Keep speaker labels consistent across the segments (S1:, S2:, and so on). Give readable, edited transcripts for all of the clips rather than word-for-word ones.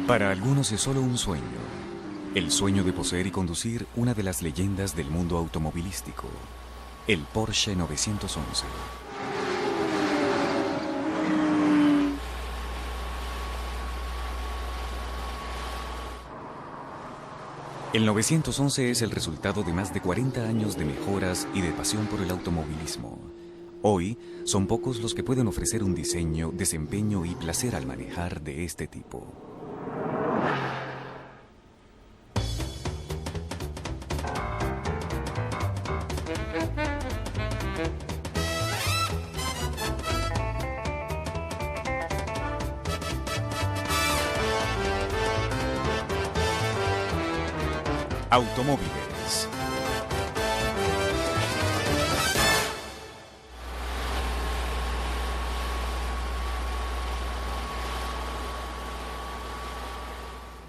S1: Para algunos es solo un sueño, el sueño de poseer y conducir una de las leyendas del mundo automovilístico, el Porsche 911. El 911 es el resultado de más de 40 años de mejoras y de pasión por el automovilismo. Hoy, son pocos los que pueden ofrecer un diseño, desempeño y placer al manejar de este tipo. Automóviles.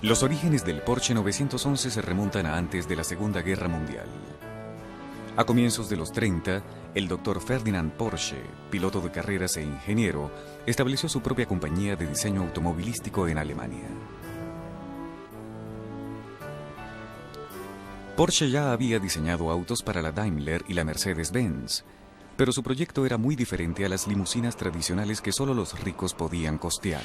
S1: Los orígenes del Porsche 911 se remontan a antes de la Segunda Guerra Mundial. A comienzos de los 30, el Dr. Ferdinand Porsche, piloto de carreras e ingeniero, estableció su propia compañía de diseño automovilístico en Alemania. Porsche ya había diseñado autos para la Daimler y la Mercedes-Benz, pero su proyecto era muy diferente a las limusinas tradicionales que solo los ricos podían costear.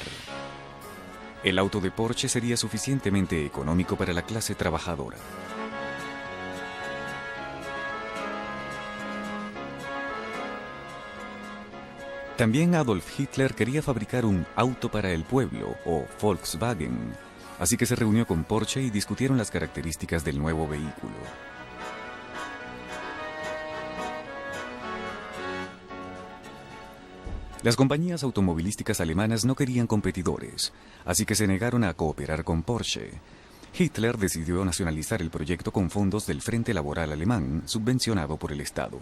S1: El auto de Porsche sería suficientemente económico para la clase trabajadora. También Adolf Hitler quería fabricar un auto para el pueblo, o Volkswagen, así que se reunió con Porsche y discutieron las características del nuevo vehículo. Las compañías automovilísticas alemanas no querían competidores, así que se negaron a cooperar con Porsche. Hitler decidió nacionalizar el proyecto con fondos del Frente Laboral Alemán, subvencionado por el Estado.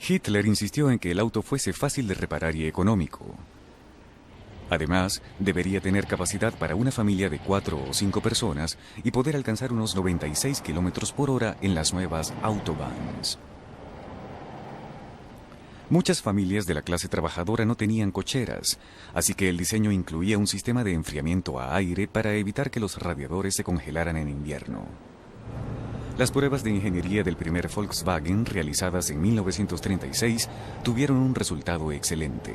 S1: Hitler insistió en que el auto fuese fácil de reparar y económico. Además, debería tener capacidad para una familia de 4 o 5 personas y poder alcanzar unos 96 km/h en las nuevas Autobahns. Muchas familias de la clase trabajadora no tenían cocheras, así que el diseño incluía un sistema de enfriamiento a aire para evitar que los radiadores se congelaran en invierno. Las pruebas de ingeniería del primer Volkswagen, realizadas en 1936, tuvieron un resultado excelente.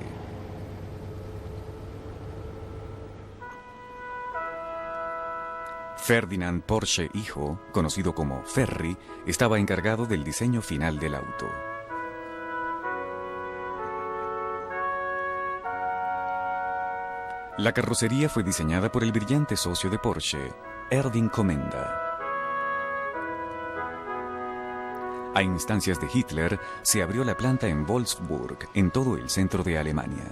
S1: Ferdinand Porsche hijo, conocido como Ferry, estaba encargado del diseño final del auto. La carrocería fue diseñada por el brillante socio de Porsche, Erwin Komenda. A instancias de Hitler, se abrió la planta en Wolfsburg, en todo el centro de Alemania.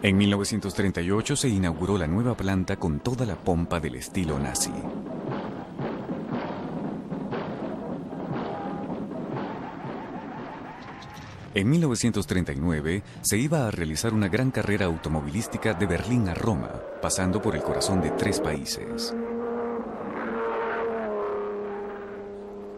S1: En 1938 se inauguró la nueva planta con toda la pompa del estilo nazi. En 1939 se iba a realizar una gran carrera automovilística de Berlín a Roma, pasando por el corazón de 3 países.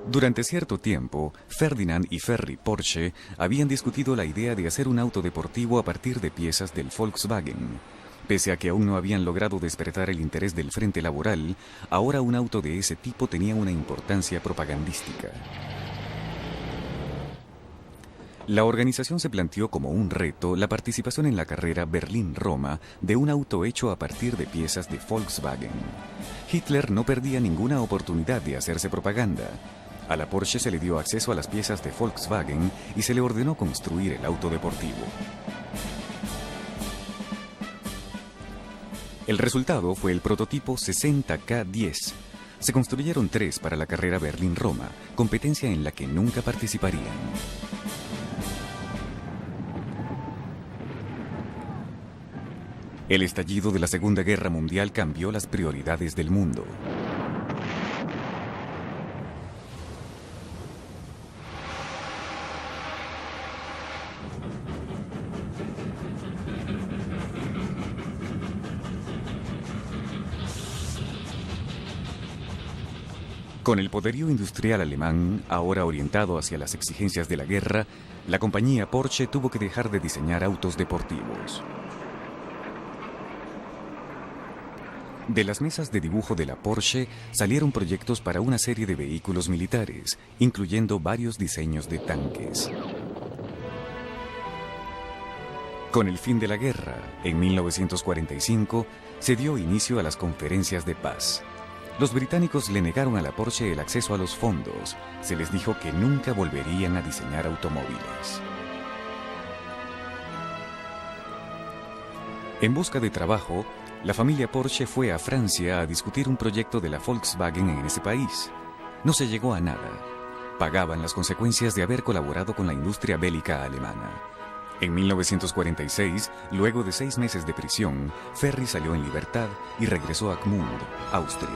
S1: Durante cierto tiempo, Ferdinand y Ferry Porsche habían discutido la idea de hacer un auto deportivo a partir de piezas del Volkswagen. Pese a que aún no habían logrado despertar el interés del frente laboral, ahora un auto de ese tipo tenía una importancia propagandística. La organización se planteó como un reto la participación en la carrera Berlín-Roma de un auto hecho a partir de piezas de Volkswagen. Hitler no perdía ninguna oportunidad de hacerse propaganda. A la Porsche se le dio acceso a las piezas de Volkswagen y se le ordenó construir el auto deportivo. El resultado fue el prototipo 60K10. Se construyeron 3 para la carrera Berlín-Roma, competencia en la que nunca participarían. El estallido de la Segunda Guerra Mundial cambió las prioridades del mundo. Con el poderío industrial alemán, ahora orientado hacia las exigencias de la guerra, la compañía Porsche tuvo que dejar de diseñar autos deportivos. De las mesas de dibujo de la Porsche salieron proyectos para una serie de vehículos militares, incluyendo varios diseños de tanques. Con el fin de la guerra, en 1945, se dio inicio a las conferencias de paz. Los británicos le negaron a la Porsche el acceso a los fondos. Se les dijo que nunca volverían a diseñar automóviles. En busca de trabajo, la familia Porsche fue a Francia a discutir un proyecto de la Volkswagen en ese país. No se llegó a nada. Pagaban las consecuencias de haber colaborado con la industria bélica alemana. En 1946, luego de 6 meses de prisión, Ferry salió en libertad y regresó a Gmund, Austria.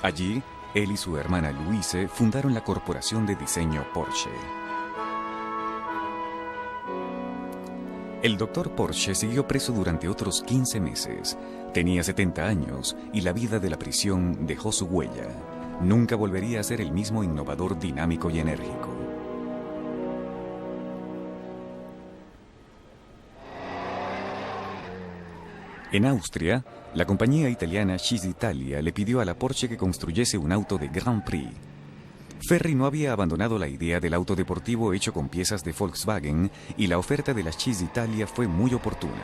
S1: Allí, él y su hermana Louise fundaron la corporación de diseño Porsche. El doctor Porsche siguió preso durante otros 15 meses. Tenía 70 años y la vida de la prisión dejó su huella. Nunca volvería a ser el mismo innovador, dinámico y enérgico. En Austria, la compañía italiana Cisitalia le pidió a la Porsche que construyese un auto de Grand Prix. Ferry no había abandonado la idea del auto deportivo hecho con piezas de Volkswagen y la oferta de la Cisitalia fue muy oportuna.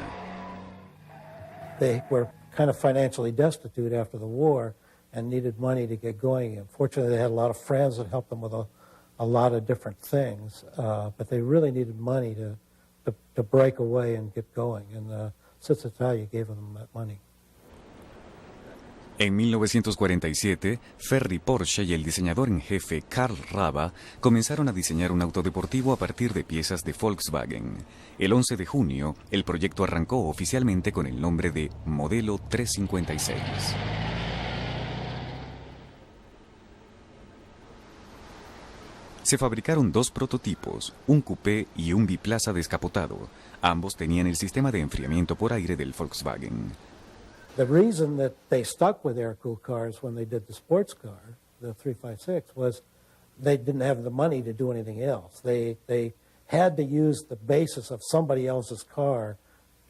S2: They were kind of financially destitute after the war and needed money to get going. Fortunately, they had a lot of friends that helped them with a lot of different things, but they really needed money to break away and get going, and Cisitalia gave them that money.
S1: En 1947, Ferry Porsche y el diseñador en jefe Karl Rabe comenzaron a diseñar un auto deportivo a partir de piezas de Volkswagen. El 11 de junio, el proyecto arrancó oficialmente con el nombre de Modelo 356. Se fabricaron dos prototipos, un coupé y un biplaza descapotado. Ambos tenían el sistema de enfriamiento por aire del Volkswagen.
S2: The reason that they stuck with air-cooled cars when they did the sports car, the 356, was they didn't have the money to do anything else. They had to use the basis of somebody else's car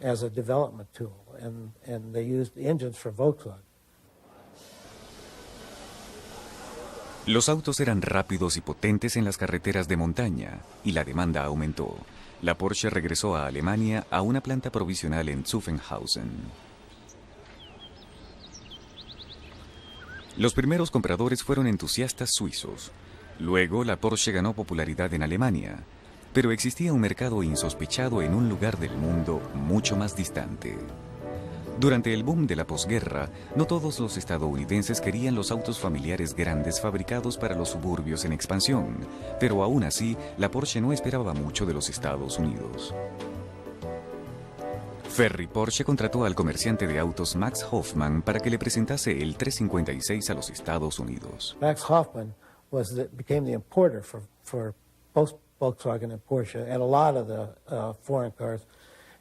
S2: as a development tool, and they used engines for Volkswagen.
S1: Los autos eran rápidos y potentes en las carreteras de montaña, y la demanda aumentó. La Porsche regresó a Alemania a una planta provisional en Zuffenhausen. Los primeros compradores fueron entusiastas suizos. Luego, la Porsche ganó popularidad en Alemania, pero existía un mercado insospechado en un lugar del mundo mucho más distante. Durante el boom de la posguerra, no todos los estadounidenses querían los autos familiares grandes fabricados para los suburbios en expansión, pero aún así, la Porsche no esperaba mucho de los Estados Unidos. Ferry Porsche contrató al comerciante de autos Max Hoffman para que le presentase el 356 a los Estados Unidos.
S2: Max Hoffman became the importer for both Volkswagen and Porsche and a lot of the foreign cars.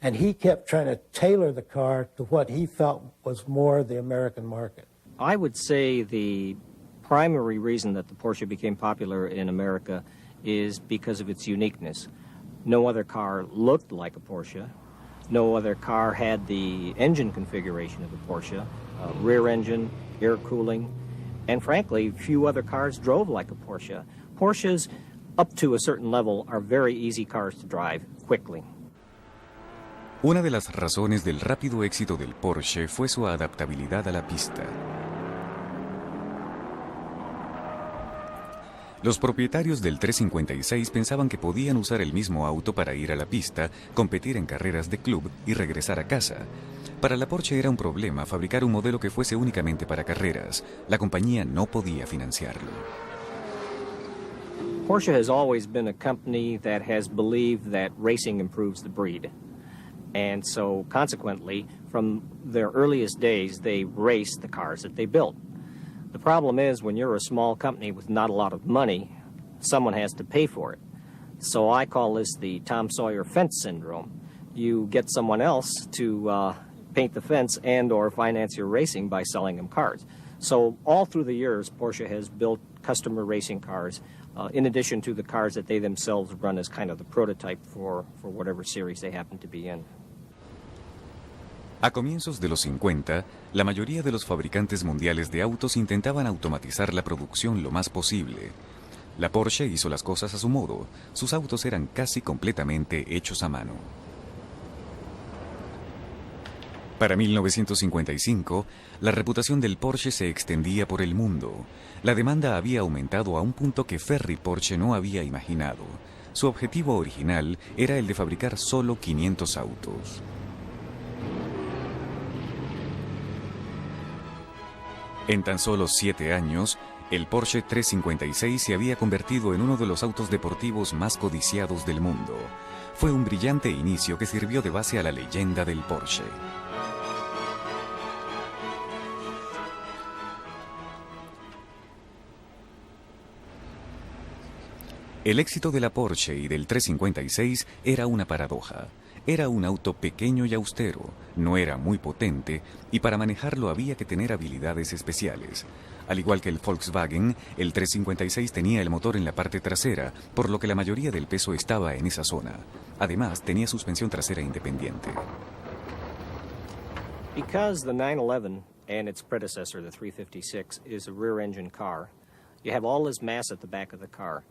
S2: And he kept trying to tailor the car to what he felt was more the American market.
S3: I would say the primary reason that the Porsche became popular in America is because of its uniqueness. No other car looked like a Porsche. No other car had the engine configuration of a Porsche, rear engine, air cooling, and frankly, few other cars drove like a Porsche. Porsches, up to a certain level, are very easy cars to drive quickly.
S1: Una de las razones del rápido éxito del Porsche fue su adaptabilidad a la pista. Los propietarios del 356 pensaban que podían usar el mismo auto para ir a la pista, competir en carreras de club y regresar a casa. Para la Porsche era un problema fabricar un modelo que fuese únicamente para carreras. La compañía no podía financiarlo.
S3: Porsche has always been a company that has believed that racing improves the breed. And so, consequently, from their earliest days, they raced the cars that they built. The problem is, when you're a small company with not a lot of money, someone has to pay for it. So I call this the Tom Sawyer fence syndrome. You get someone else to paint the fence and or finance your racing by selling them cars. So all through the years, Porsche has built customer racing cars, in addition to the cars that they themselves run as kind of the prototype for whatever series they happen to be in.
S1: A comienzos de los 50, la mayoría de los fabricantes mundiales de autos intentaban automatizar la producción lo más posible. La Porsche hizo las cosas a su modo. Sus autos eran casi completamente hechos a mano. Para 1955, la reputación del Porsche se extendía por el mundo. La demanda había aumentado a un punto que Ferry Porsche no había imaginado. Su objetivo original era el de fabricar solo 500 autos. En tan solo 7 años, el Porsche 356 se había convertido en uno de los autos deportivos más codiciados del mundo. Fue un brillante inicio que sirvió de base a la leyenda del Porsche. El éxito de la Porsche y del 356 era una paradoja. Era un auto pequeño y austero, no era muy potente y para manejarlo había que tener habilidades especiales. Al igual que el Volkswagen, el 356 tenía el motor en la parte trasera, por lo que la mayoría del peso estaba en esa zona. Además, tenía suspensión trasera independiente.
S3: Because the 911 and its predecessor, the 356, is a rear-engine car, you have all this mass at the back of the car.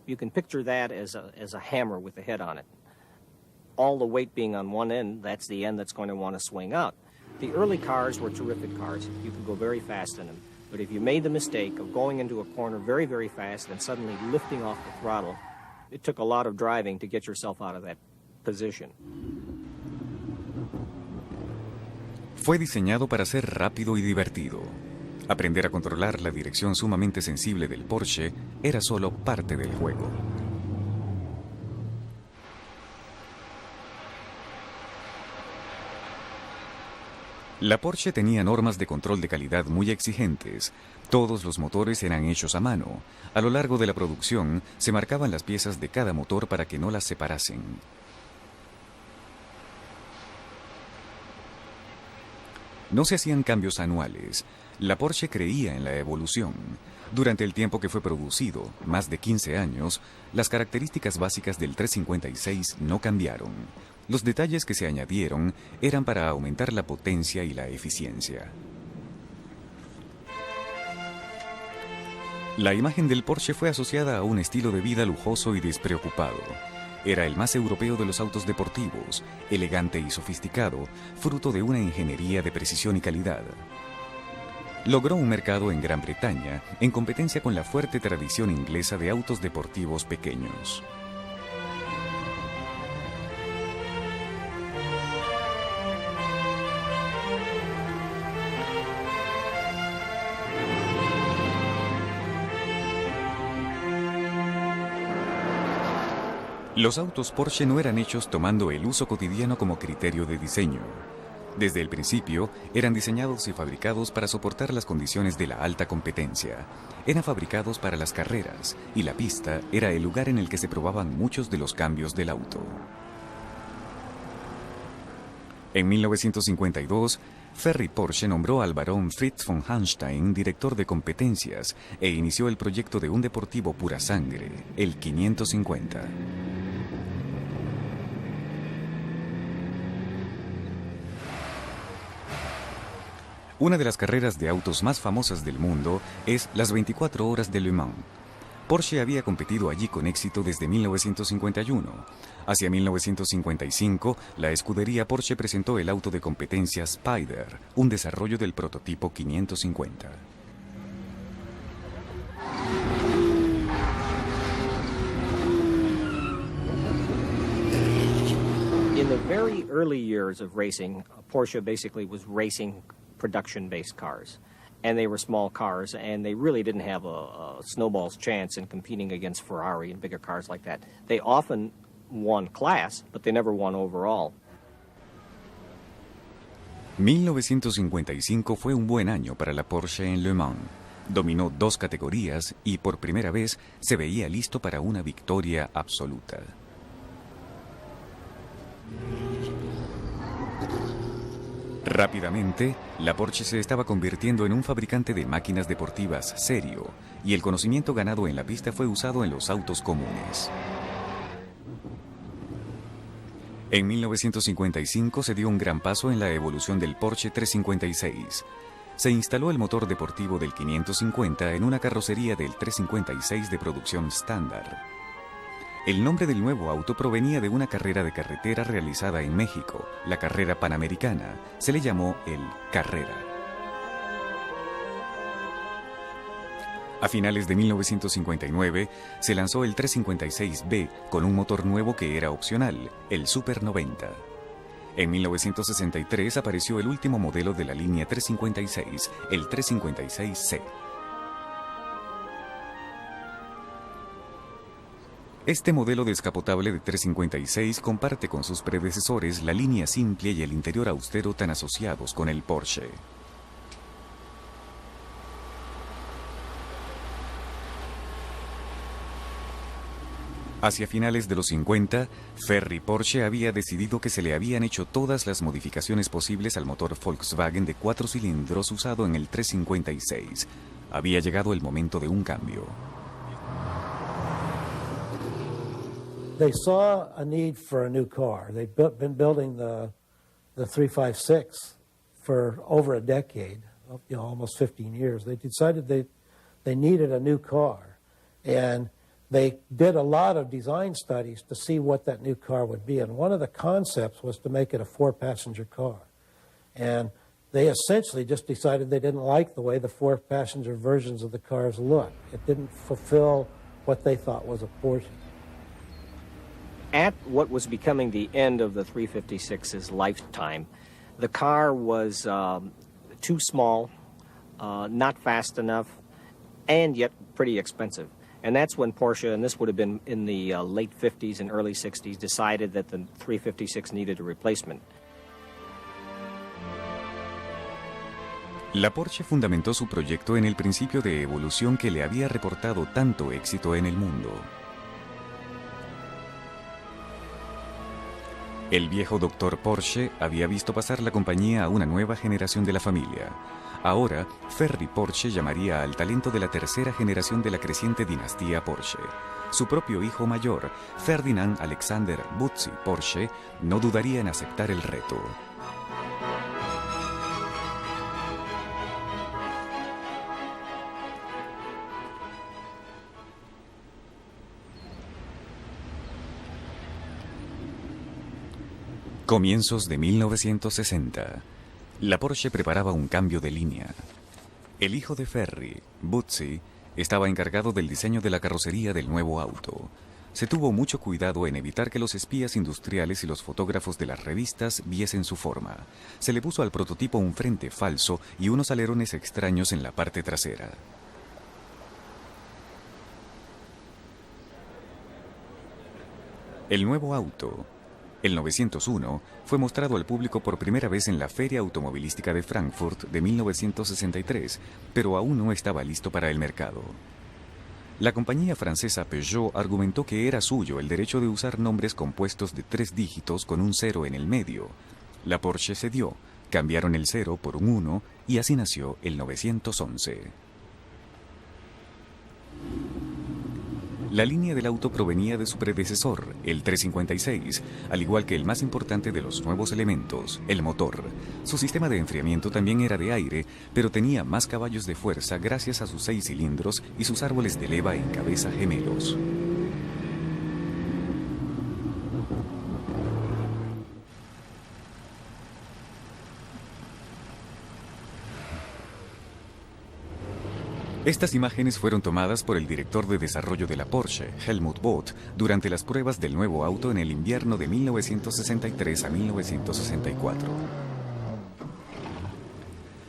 S3: You can picture that as a hammer with a head on it. All the weight being on one end, that's the end that's going to want to swing out. The early cars were terrific cars. You could go very fast in them. But if you made the mistake of going into a corner very, very fast and suddenly lifting off the throttle, it took a lot of driving to get yourself out of that position.
S1: Fue diseñado para ser rápido y divertido. Aprender a controlar la dirección sumamente sensible del Porsche era solo parte del juego. La Porsche tenía normas de control de calidad muy exigentes. Todos los motores eran hechos a mano. A lo largo de la producción se marcaban las piezas de cada motor para que no las separasen. No se hacían cambios anuales. La Porsche creía en la evolución. Durante el tiempo que fue producido, más de 15 años, las características básicas del 356 no cambiaron. Los detalles que se añadieron eran para aumentar la potencia y la eficiencia. La imagen del Porsche fue asociada a un estilo de vida lujoso y despreocupado. Era el más europeo de los autos deportivos, elegante y sofisticado, fruto de una ingeniería de precisión y calidad. Logró un mercado en Gran Bretaña en competencia con la fuerte tradición inglesa de autos deportivos pequeños. Los autos Porsche no eran hechos tomando el uso cotidiano como criterio de diseño. Desde el principio, eran diseñados y fabricados para soportar las condiciones de la alta competencia. Eran fabricados para las carreras, y la pista era el lugar en el que se probaban muchos de los cambios del auto. En 1952, Ferry Porsche nombró al barón Fritz von Hanstein director de competencias e inició el proyecto de un deportivo pura sangre, el 550. Una de las carreras de autos más famosas del mundo es las 24 horas de Le Mans. Porsche había competido allí con éxito desde 1951. Hacia 1955, la escudería Porsche presentó el auto de competencia Spider, un desarrollo del prototipo 550.
S3: In the very early years of racing, Porsche basically was racing production-based cars. And they were small cars, and they really didn't have a snowball's chance in competing against Ferrari and bigger cars like that. They often won class, but they never won overall.
S1: 1955 fue un buen año para la Porsche en Le Mans. Dominó 2 categorías y por primera vez se veía listo para una victoria absoluta. Rápidamente, la Porsche se estaba convirtiendo en un fabricante de máquinas deportivas serio, y el conocimiento ganado en la pista fue usado en los autos comunes. En 1955 se dio un gran paso en la evolución del Porsche 356. Se instaló el motor deportivo del 550 en una carrocería del 356 de producción estándar. El nombre del nuevo auto provenía de una carrera de carretera realizada en México, la Carrera Panamericana. Se le llamó el Carrera. A finales de 1959 se lanzó el 356B con un motor nuevo que era opcional, el Super 90. En 1963 apareció el último modelo de la línea 356, el 356C. Este modelo descapotable de 356 comparte con sus predecesores la línea simple y el interior austero tan asociados con el Porsche. Hacia finales de los 50, Ferry Porsche había decidido que se le habían hecho todas las modificaciones posibles al motor Volkswagen de 4 cilindros usado en el 356. Había llegado el momento de un cambio.
S2: They saw a need for a new car. They'd been building the 356 for over a decade, almost 15 years. They decided they needed a new car, and they did a lot of design studies to see what that new car would be. And one of the concepts was to make it a 4-passenger car. And they essentially just decided they didn't like the way the 4-passenger versions of the cars looked. It didn't fulfill what they thought was a Porsche.
S3: At what was becoming the end of the 356's lifetime, the car was too small, not fast enough, and yet pretty expensive. And that's when Porsche, and this would have been in the late 50s and early 60s, decided that the 356 needed a replacement.
S1: La Porsche fundamentó su proyecto en el principio de evolución que le había reportado tanto éxito en el mundo. El viejo doctor Porsche había visto pasar la compañía a una nueva generación de la familia. Ahora, Ferry Porsche llamaría al talento de la tercera generación de la creciente dinastía Porsche. Su propio hijo mayor, Ferdinand Alexander Buzzi Porsche, no dudaría en aceptar el reto. Comienzos de 1960. La Porsche preparaba un cambio de línea. El hijo de Ferry, Buzzi, estaba encargado del diseño de la carrocería del nuevo auto. Se tuvo mucho cuidado en evitar que los espías industriales y los fotógrafos de las revistas viesen su forma. Se le puso al prototipo un frente falso y unos alerones extraños en la parte trasera. El nuevo auto, el 901, fue mostrado al público por primera vez en la Feria Automovilística de Frankfurt de 1963, pero aún no estaba listo para el mercado. La compañía francesa Peugeot argumentó que era suyo el derecho de usar nombres compuestos de 3 dígitos con un 0 en el medio. La Porsche cedió, cambiaron el 0 por un 1 y así nació el 911. La línea del auto provenía de su predecesor, el 356, al igual que el más importante de los nuevos elementos, el motor. Su sistema de enfriamiento también era de aire, pero tenía más caballos de fuerza gracias a sus 6 cilindros y sus árboles de leva en cabeza gemelos. Estas imágenes fueron tomadas por el director de desarrollo de la Porsche, Helmut Both, durante las pruebas del nuevo auto en el invierno de 1963 a 1964.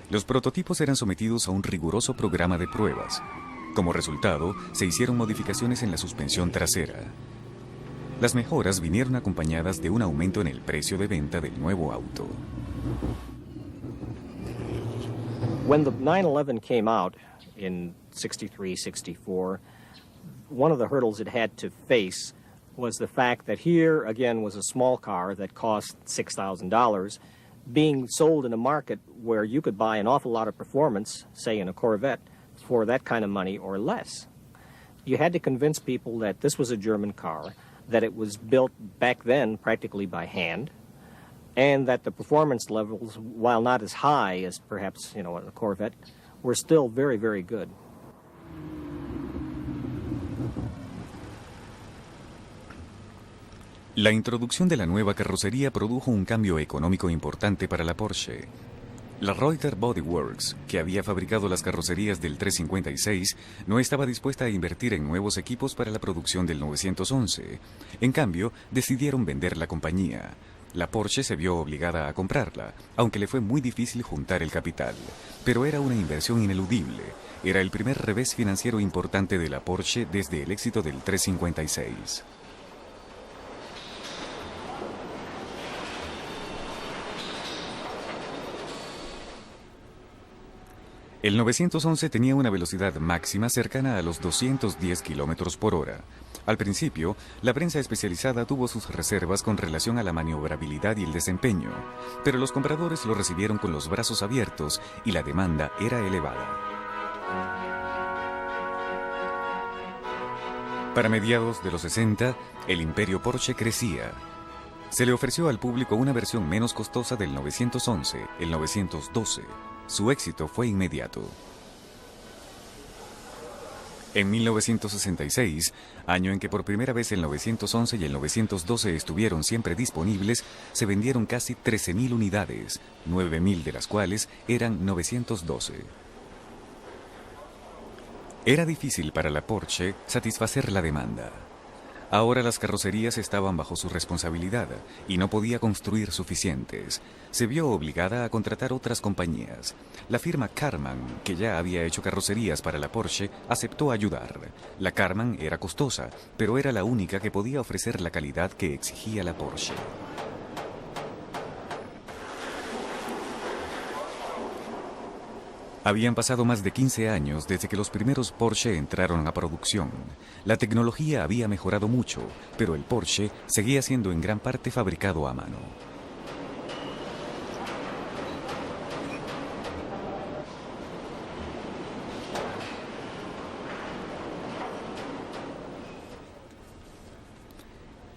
S1: Los prototipos eran sometidos a un riguroso programa de pruebas. Como resultado, se hicieron modificaciones en la suspensión trasera. Las mejoras vinieron acompañadas de un aumento en el precio de venta del nuevo auto.
S3: When the 911 came out in 63, 64, one of the hurdles it had to face was the fact that here, again, was a small car that cost $6,000 being sold in a market where you could buy an awful lot of performance, say in a Corvette, for that kind of money or less. You had to convince people that this was a German car, that it was built back then practically by hand, and that the performance levels, while not as high as perhaps, in a Corvette, were still very, very good.
S1: La introducción de la nueva carrocería produjo un cambio económico importante para la Porsche. La Reuter Body Works, que había fabricado las carrocerías del 356, no estaba dispuesta a invertir en nuevos equipos para la producción del 911. En cambio, decidieron vender la compañía. La Porsche se vio obligada a comprarla, aunque le fue muy difícil juntar el capital. Pero era una inversión ineludible. Era el primer revés financiero importante de la Porsche desde el éxito del 356. El 911 tenía una velocidad máxima cercana a los 210 km por hora. Al principio, la prensa especializada tuvo sus reservas con relación a la maniobrabilidad y el desempeño, pero los compradores lo recibieron con los brazos abiertos y la demanda era elevada. Para mediados de los 60, el imperio Porsche crecía. Se le ofreció al público una versión menos costosa del 911, el 912. Su éxito fue inmediato. En 1966, año en que por primera vez el 911 y el 912 estuvieron siempre disponibles, se vendieron casi 13.000 unidades, 9.000 de las cuales eran 912. Era difícil para la Porsche satisfacer la demanda. Ahora las carrocerías estaban bajo su responsabilidad y no podía construir suficientes. Se vio obligada a contratar otras compañías. La firma Karmann, que ya había hecho carrocerías para la Porsche, aceptó ayudar. La Karmann era costosa, pero era la única que podía ofrecer la calidad que exigía la Porsche. Habían pasado más de 15 años desde que los primeros Porsche entraron a producción. La tecnología había mejorado mucho, pero el Porsche seguía siendo en gran parte fabricado a mano.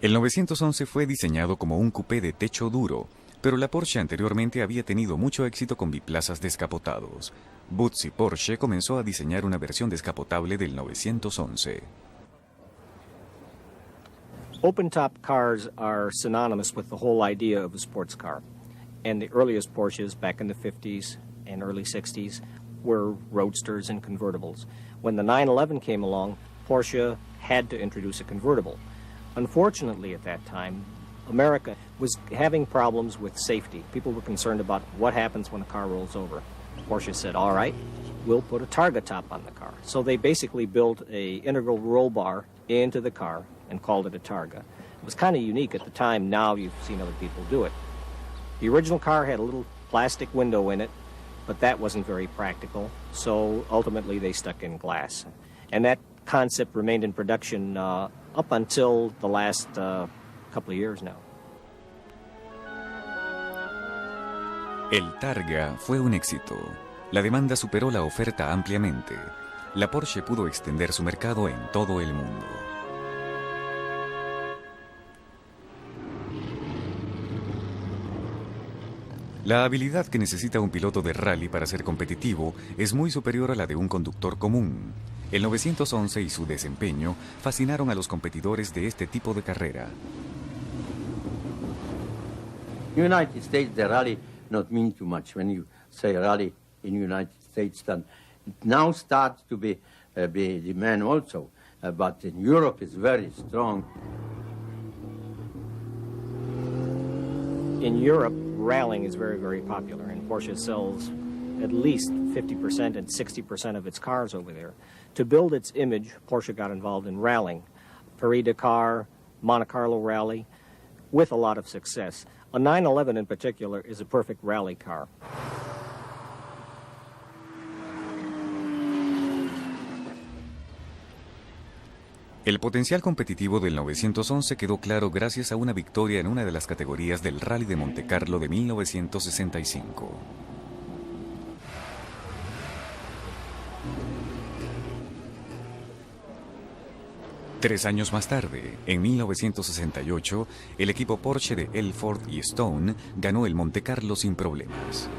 S1: El 911 fue diseñado como un coupé de techo duro, pero la Porsche anteriormente había tenido mucho éxito con biplazas descapotados. Buzzi Porsche comenzó a diseñar una versión descapotable del 911.
S3: Open-top cars are synonymous with the whole idea of a sports car. And the earliest Porsches back in the 50s and early 60s were roadsters and convertibles. When the 911 came along, Porsche had to introduce a convertible. Unfortunately, at that time, America was having problems with safety. People were concerned about what happens when a car rolls over. Porsche said, all right, we'll put a Targa top on the car. So they basically built a integral roll bar into the car and called it a Targa. It was kind of unique at the time. Now you've seen other people do it. The original car had a little plastic window in it, but that wasn't very practical. So ultimately they stuck in glass. And that concept remained in production up until the last couple of years now.
S1: El Targa fue un éxito. La demanda superó la oferta ampliamente. La Porsche pudo extender su mercado en todo el mundo. La habilidad que necesita un piloto de rally para ser competitivo es muy superior a la de un conductor común. El 911 y su desempeño fascinaron a los competidores de este tipo de carrera.
S4: United States, the rally not mean too much. When you say rally in United States, then it now starts to be demand also. But in Europe it's very strong.
S3: In Europe, rallying is very, very popular, and Porsche sells at least 50% and 60% of its cars over there. To build its image, Porsche got involved in rallying, Paris-Dakar, Monte Carlo rally, with a lot of success. A 911 in particular is a perfect rally car.
S1: El potencial competitivo del 911 quedó claro gracias a una victoria en una de las categorías del Rally de Monte Carlo de 1965. Tres años más tarde, en 1968, el equipo Porsche de Elford y Stone ganó el Monte Carlo sin problemas.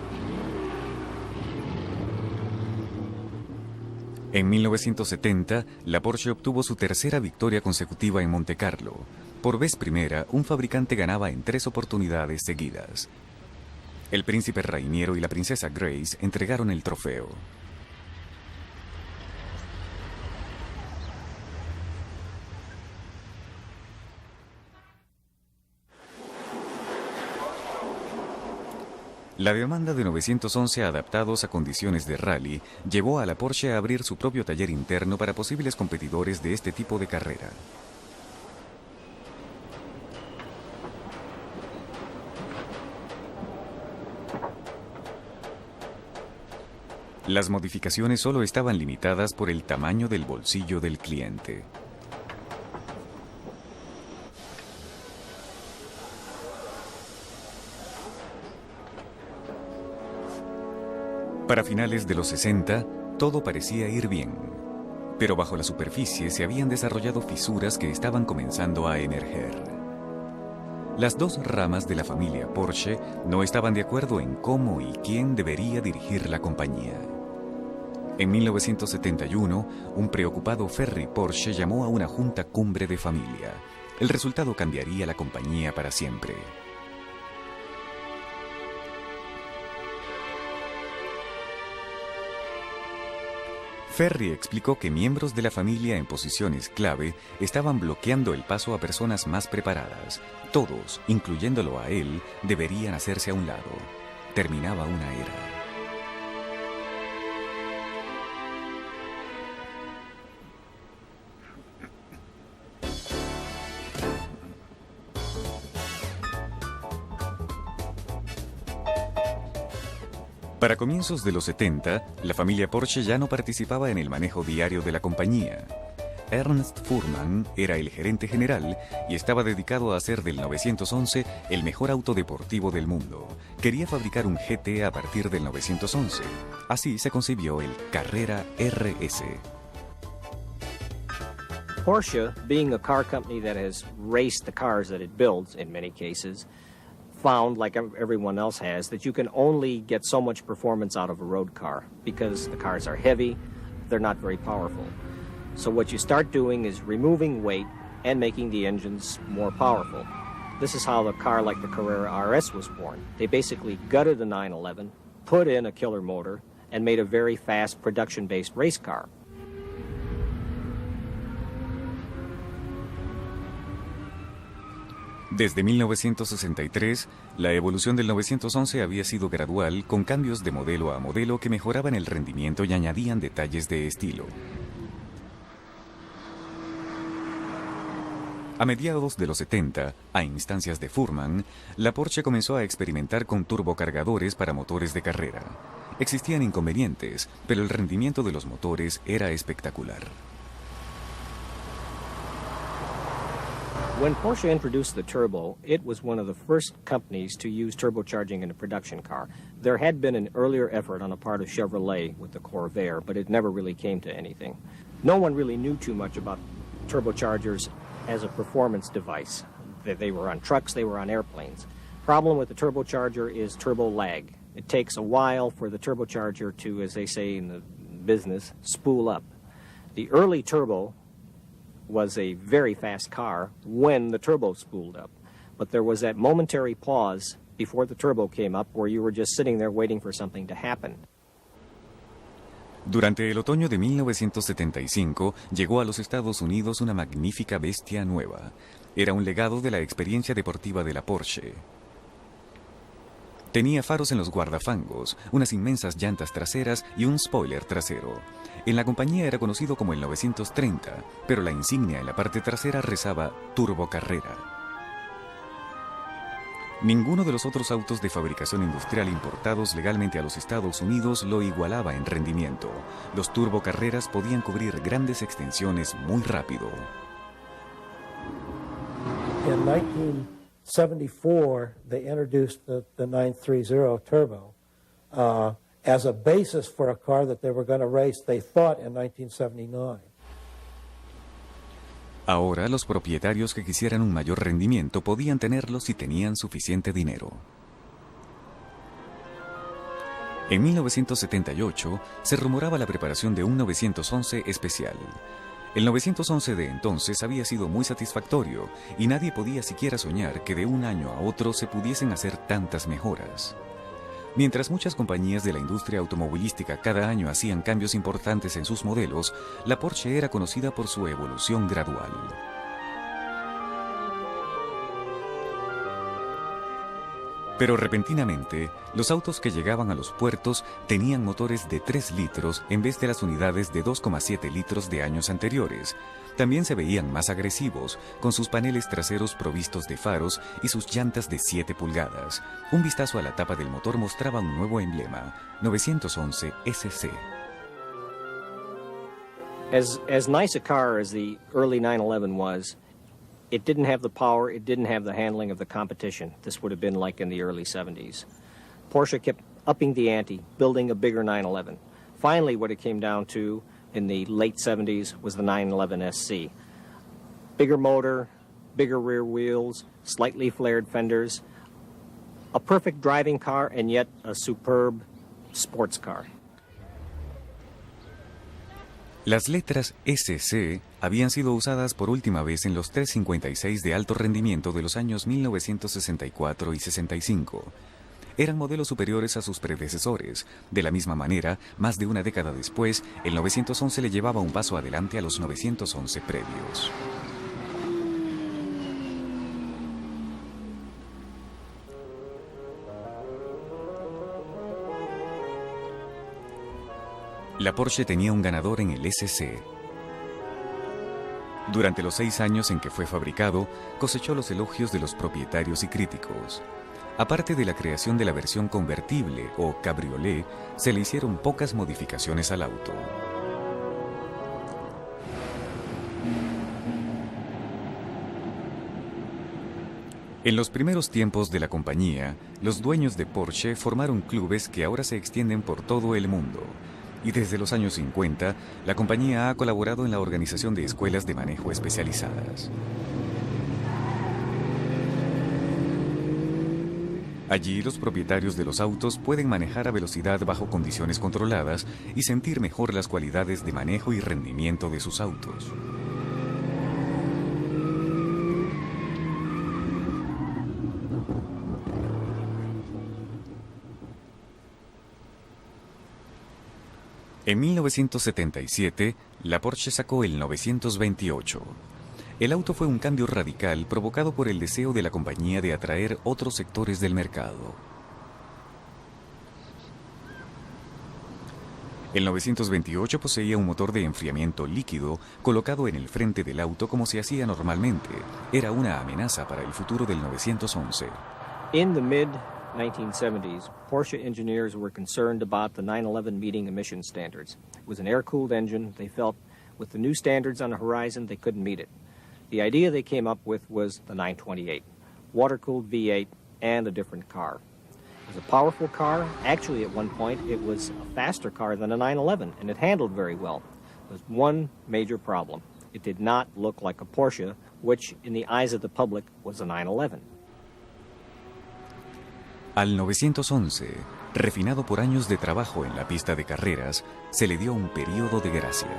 S1: En 1970, la Porsche obtuvo su tercera victoria consecutiva en Monte Carlo. Por vez primera, un fabricante ganaba en 3 oportunidades seguidas. El príncipe Rainiero y la princesa Grace entregaron el trofeo. La demanda de 911 adaptados a condiciones de rally llevó a la Porsche a abrir su propio taller interno para posibles competidores de este tipo de carrera. Las modificaciones solo estaban limitadas por el tamaño del bolsillo del cliente. Para finales de los 60, todo parecía ir bien, pero bajo la superficie se habían desarrollado fisuras que estaban comenzando a emerger. Las dos ramas de la familia Porsche no estaban de acuerdo en cómo y quién debería dirigir la compañía. En 1971, un preocupado Ferry Porsche llamó a una junta cumbre de familia. El resultado cambiaría la compañía para siempre. Ferry explicó que miembros de la familia en posiciones clave estaban bloqueando el paso a personas más preparadas. Todos, incluyéndolo a él, deberían hacerse a un lado. Terminaba una era. Para comienzos de los 70, la familia Porsche ya no participaba en el manejo diario de la compañía. Ernst Fuhrmann era el gerente general y estaba dedicado a hacer del 911 el mejor auto deportivo del mundo. Quería fabricar un GT a partir del 911. Así se concibió el Carrera RS.
S3: Porsche, being a car company that has raced the cars that it builds in many cases, found, like everyone else has, that you can only get so much performance out of a road car because the cars are heavy, they're not very powerful. So what you start doing is removing weight and making the engines more powerful. This is how a car like the Carrera RS was born. They basically gutted the 911, put in a killer motor, and made a very fast production-based race car.
S1: Desde 1963, la evolución del 911 había sido gradual, con cambios de modelo a modelo que mejoraban el rendimiento y añadían detalles de estilo. A mediados de los 70, a instancias de Fuhrmann, la Porsche comenzó a experimentar con turbocargadores para motores de carrera. Existían inconvenientes, pero el rendimiento de los motores era espectacular.
S3: When Porsche introduced the turbo, it was one of the first companies to use turbocharging in a production car. There had been an earlier effort on the part of Chevrolet with the Corvair, but it never really came to anything. No one really knew too much about turbochargers as a performance device. They were on trucks, they were on airplanes. Problem with the turbocharger is turbo lag. It takes a while for the turbocharger to, as they say in the business, spool up. The early turbo was a very fast car when the turbo spooled up. But there was that momentary pause before the turbo came up where you were just sitting there waiting for something to happen.
S1: Durante el otoño de 1975 llegó a los Estados Unidos una magnífica bestia nueva. Era un legado de la experiencia deportiva de la Porsche. Tenía faros en los guardafangos, unas inmensas llantas traseras y un spoiler trasero. En la compañía era conocido como el 930, pero la insignia en la parte trasera rezaba Turbo Carrera. Ninguno de los otros autos de fabricación industrial importados legalmente a los Estados Unidos lo igualaba en rendimiento. Los Turbo Carreras podían cubrir grandes extensiones muy rápido.
S2: In 1974, they introduced the 930 Turbo as a basis for a car that they were going to race, they thought, in 1979.
S1: Ahora los propietarios que quisieran un mayor rendimiento podían tenerlo si tenían suficiente dinero. En 1978 se rumoraba la preparación de un 911 especial. El 911 de entonces había sido muy satisfactorio y nadie podía siquiera soñar que de un año a otro se pudiesen hacer tantas mejoras. Mientras muchas compañías de la industria automovilística cada año hacían cambios importantes en sus modelos, la Porsche era conocida por su evolución gradual. Pero repentinamente, los autos que llegaban a los puertos tenían motores de 3 litros en vez de las unidades de 2,7 litros de años anteriores. También se veían más agresivos, con sus paneles traseros provistos de faros y sus llantas de 7 pulgadas. Un vistazo a la tapa del motor mostraba un nuevo emblema, 911 SC.
S3: As nice a car as the early 911 was, it didn't have the power, it didn't have the handling of the competition. This would have been like in the early 70s. Porsche kept upping the ante, building a bigger 911. Finally, what it came down to in the late 70s was the 911 SC. Bigger motor, bigger rear wheels, slightly flared fenders. A perfect driving car and yet a superb sports car.
S1: Las letras SC habían sido usadas por última vez en los 356 de alto rendimiento de los años 1964 y 65. Eran modelos superiores a sus predecesores. De la misma manera, más de una década después, el 911 le llevaba un paso adelante a los 911 previos. La Porsche tenía un ganador en el SC. Durante los 6 años en que fue fabricado, cosechó los elogios de los propietarios y críticos. Aparte de la creación de la versión convertible o cabriolé, se le hicieron pocas modificaciones al auto. En los primeros tiempos de la compañía, los dueños de Porsche formaron clubes que ahora se extienden por todo el mundo. Y desde los años 50, la compañía ha colaborado en la organización de escuelas de manejo especializadas. Allí, los propietarios de los autos pueden manejar a velocidad bajo condiciones controladas y sentir mejor las cualidades de manejo y rendimiento de sus autos. En 1977, la Porsche sacó el 928. El auto fue un cambio radical provocado por el deseo de la compañía de atraer otros sectores del mercado. El 928 poseía un motor de enfriamiento líquido colocado en el frente del auto como se hacía normalmente. Era una amenaza para el futuro del 911.
S3: In the mid-1970s, Porsche engineers were concerned about the 911 meeting emission standards. It was an air-cooled engine. They felt with the new standards on the horizon, they couldn't meet it. The idea they came up with was the 928, water-cooled V8 and a different car. It was a powerful car. Actually, at one point, it was a faster car than a 911, and it handled very well. There was one major problem. It did not look like a Porsche, which, in the eyes of the public, was a 911.
S1: Al 911, refinado por años de trabajo en la pista de carreras, se le dio un periodo de gracia.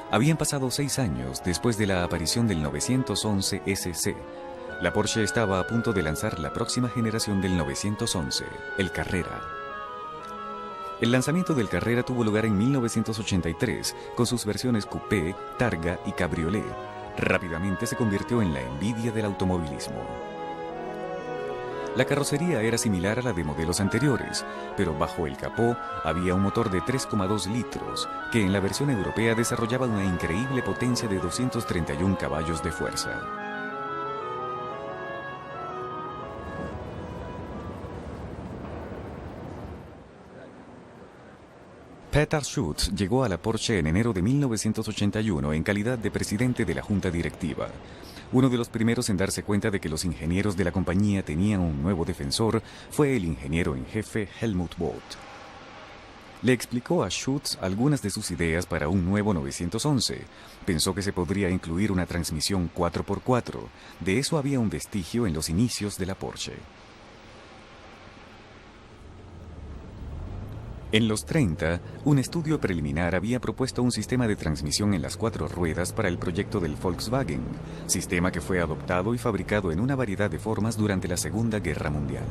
S1: Habían pasado 6 años después de la aparición del 911 SC. La Porsche estaba a punto de lanzar la próxima generación del 911, el Carrera. El lanzamiento del Carrera tuvo lugar en 1983, con sus versiones coupé, targa y cabriolé. Rápidamente se convirtió en la envidia del automovilismo. La carrocería era similar a la de modelos anteriores, pero bajo el capó había un motor de 3,2 litros, que en la versión europea desarrollaba una increíble potencia de 231 caballos de fuerza. Peter Schutz llegó a la Porsche en enero de 1981 en calidad de presidente de la junta directiva. Uno de los primeros en darse cuenta de que los ingenieros de la compañía tenían un nuevo defensor fue el ingeniero en jefe Helmut Both. Le explicó a Schutz algunas de sus ideas para un nuevo 911. Pensó que se podría incluir una transmisión 4x4. De eso había un vestigio en los inicios de la Porsche. En los 30, un estudio preliminar había propuesto un sistema de transmisión en las 4 ruedas para el proyecto del Volkswagen, sistema que fue adoptado y fabricado en una variedad de formas durante la Segunda Guerra Mundial.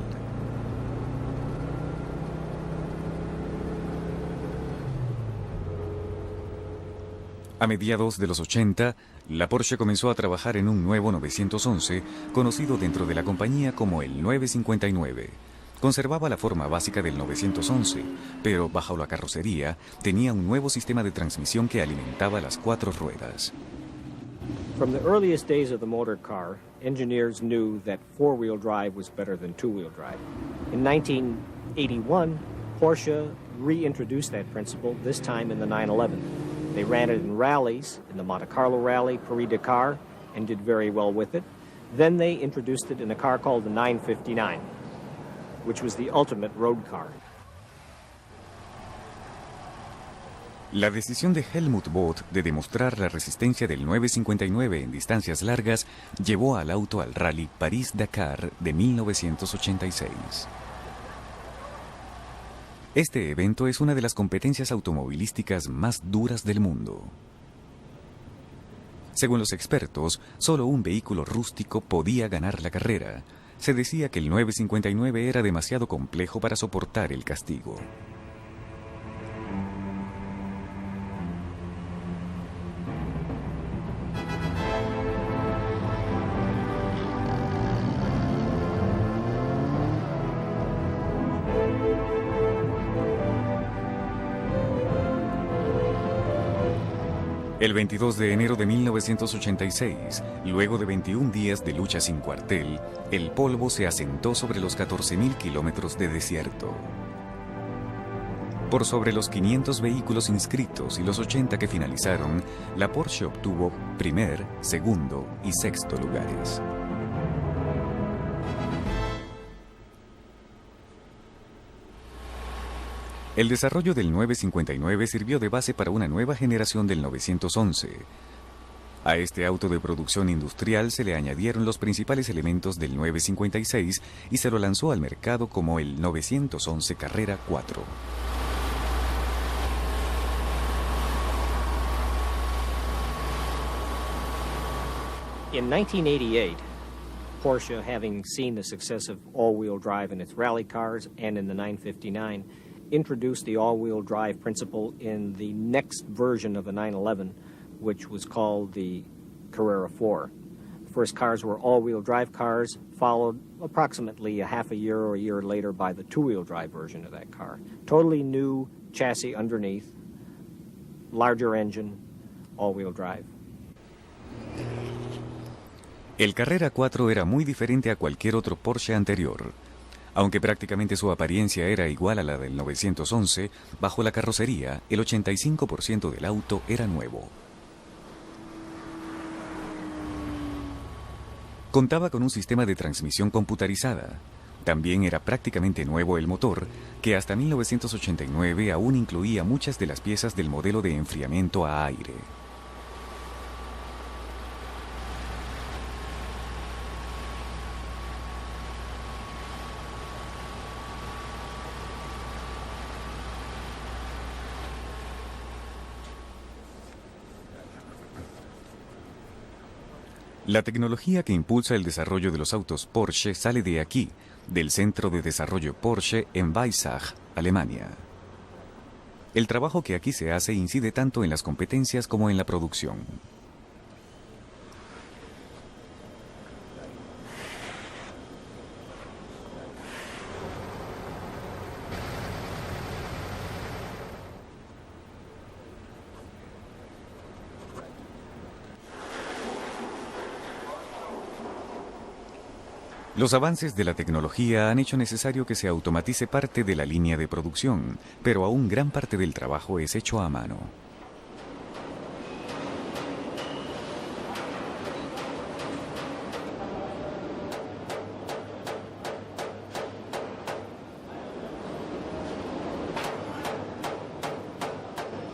S1: A mediados de los 80, la Porsche comenzó a trabajar en un nuevo 911, conocido dentro de la compañía como el 959. Conservaba la forma básica del 911, pero bajo la carrocería tenía un nuevo sistema de transmisión que alimentaba las 4 ruedas.
S3: From the earliest days of the motor car, engineers knew that four-wheel drive was better than two-wheel drive. In 1981, Porsche reintroduced that principle, this time in the 911. They ran it in rallies, in the Monte Carlo Rally, Paris-Dakar, and did very well with it. Then they introduced it in a car called the 959. Which was the ultimate road car.
S1: La decisión de Helmut Both de demostrar la resistencia del 959 en distancias largas llevó al auto al Rally París-Dakar de 1986. Este evento es una de las competencias automovilísticas más duras del mundo. Según los expertos, solo un vehículo rústico podía ganar la carrera. Se decía que el 959 era demasiado complejo para soportar el castigo. El 22 de enero de 1986, luego de 21 días de lucha sin cuartel, el polvo se asentó sobre los 14.000 kilómetros de desierto. Por sobre los 500 vehículos inscritos y los 80 que finalizaron, la Porsche obtuvo primer, segundo y sexto lugares. El desarrollo del 959 sirvió de base para una nueva generación del 911. A este auto de producción industrial se le añadieron los principales elementos del 956 y se lo lanzó al mercado como el 911 Carrera 4.
S3: In 1988, Porsche, having seen the success of all-wheel drive in its rally cars and in the 959, introduced the all-wheel drive principle in the next version of the 911, which was called the Carrera 4. The first cars were all-wheel drive cars, followed approximately a half a year or a year later by the two-wheel drive version of that car. Totally new chassis underneath, larger engine, all-wheel drive.
S1: El Carrera 4 era muy diferente a cualquier otro Porsche anterior. Aunque prácticamente su apariencia era igual a la del 911, bajo la carrocería, el 85% del auto era nuevo. Contaba con un sistema de transmisión computarizada. También era prácticamente nuevo el motor, que hasta 1989 aún incluía muchas de las piezas del modelo de enfriamiento a aire. La tecnología que impulsa el desarrollo de los autos Porsche sale de aquí, del Centro de Desarrollo Porsche en Weissach, Alemania. El trabajo que aquí se hace incide tanto en las competencias como en la producción. Los avances de la tecnología han hecho necesario que se automatice parte de la línea de producción, pero aún gran parte del trabajo es hecho a mano.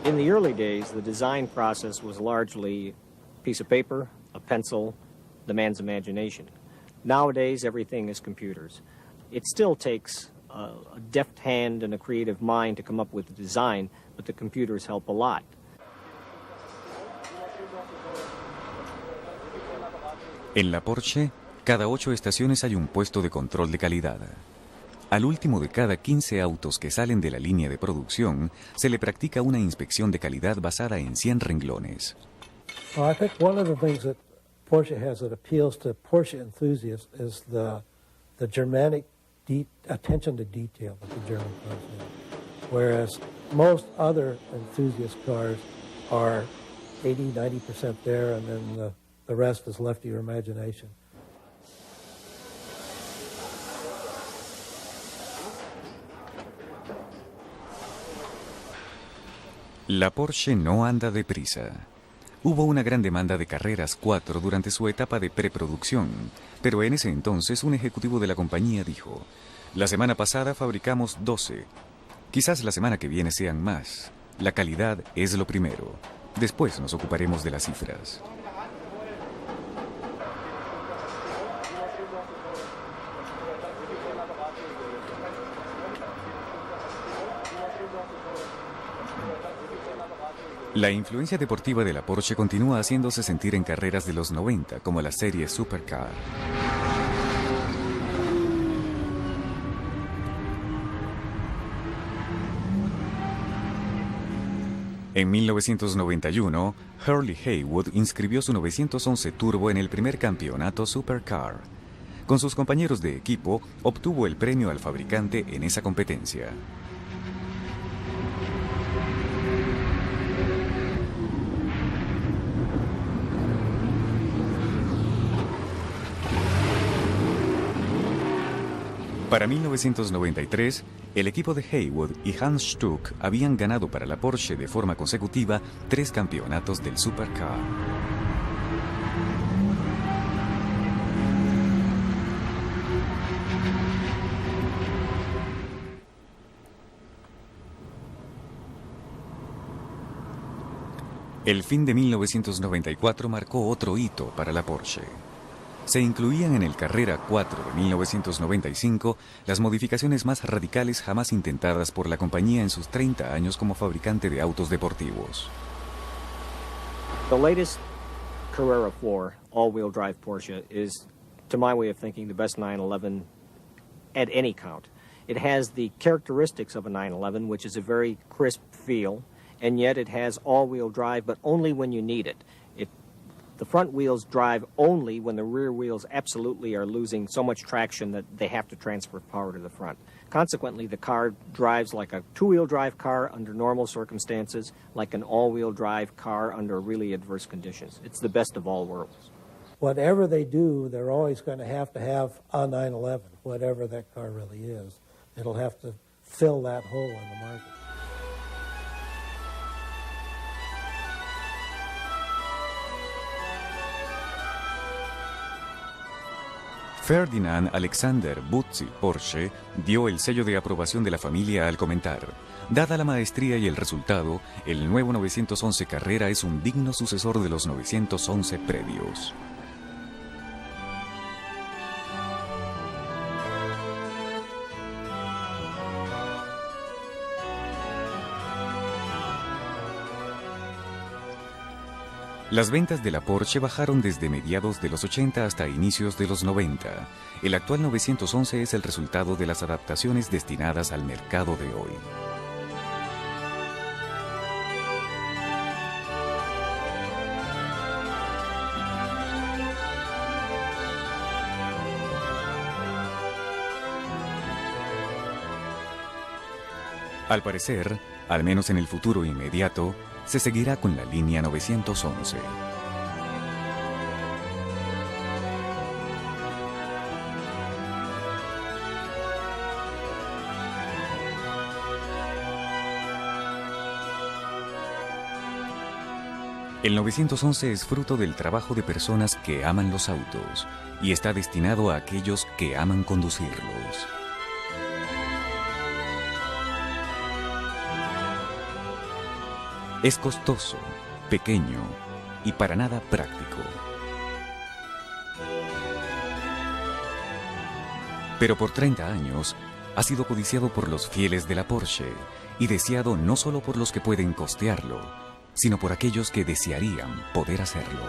S3: In the early days, the design process was largely a piece of paper, a pencil, the man's imagination. Nowadays, everything is computers. It still takes a deft hand and a creative mind to come up with the design, but the computers help a lot.
S1: En la Porsche, cada 8 estaciones hay un puesto de control de calidad. Al último de cada 15 autos que salen de la línea de producción, se le practica una inspección de calidad basada en 100 renglones.
S2: Well, I think one of the things that Porsche has that appeals to Porsche enthusiasts is the Germanic attention to detail that the German cars have. Whereas most other enthusiast cars are 80-90% there, and then the rest is left to your imagination.
S1: La Porsche no anda deprisa. Hubo una gran demanda de Carreras 4 durante su etapa de preproducción, pero en ese entonces un ejecutivo de la compañía dijo: la semana pasada fabricamos 12. Quizás la semana que viene sean más. La calidad es lo primero. Después nos ocuparemos de las cifras. La influencia deportiva de la Porsche continúa haciéndose sentir en carreras de los 90, como la serie Supercar. En 1991, Hurley Haywood inscribió su 911 Turbo en el primer campeonato Supercar. Con sus compañeros de equipo, obtuvo el premio al fabricante en esa competencia. Para 1993, el equipo de Haywood y Hans Stuck habían ganado para la Porsche de forma consecutiva 3 campeonatos del Supercar. El fin de 1994 marcó otro hito para la Porsche. Se incluían en el Carrera 4 de 1995 las modificaciones más radicales jamás intentadas por la compañía en sus 30 años como fabricante de autos deportivos.
S3: The latest Carrera 4 all-wheel drive Porsche is, to my way of thinking, the best 911 at any count. It has the characteristics of a 911, which is a very crisp feel, and yet it has all-wheel drive, but only when you need it. The front wheels drive only when the rear wheels absolutely are losing so much traction that they have to transfer power to the front. Consequently, the car drives like a two-wheel drive car under normal circumstances, like an all-wheel drive car under really adverse conditions. It's the best of all worlds.
S2: Whatever they do, they're always going to have a 911, whatever that car really is. It'll have to fill that hole in the market.
S1: Ferdinand Alexander Buzzi Porsche dio el sello de aprobación de la familia al comentar: dada la maestría y el resultado, el nuevo 911 Carrera es un digno sucesor de los 911 previos. Las ventas de la Porsche bajaron desde mediados de los 80 hasta inicios de los 90. El actual 911 es el resultado de las adaptaciones destinadas al mercado de hoy. Al parecer, al menos en el futuro inmediato, se seguirá con la línea 911. El 911 es fruto del trabajo de personas que aman los autos y está destinado a aquellos que aman conducirlos. Es costoso, pequeño y para nada práctico. Pero por 30 años ha sido codiciado por los fieles de la Porsche y deseado no solo por los que pueden costearlo, sino por aquellos que desearían poder hacerlo.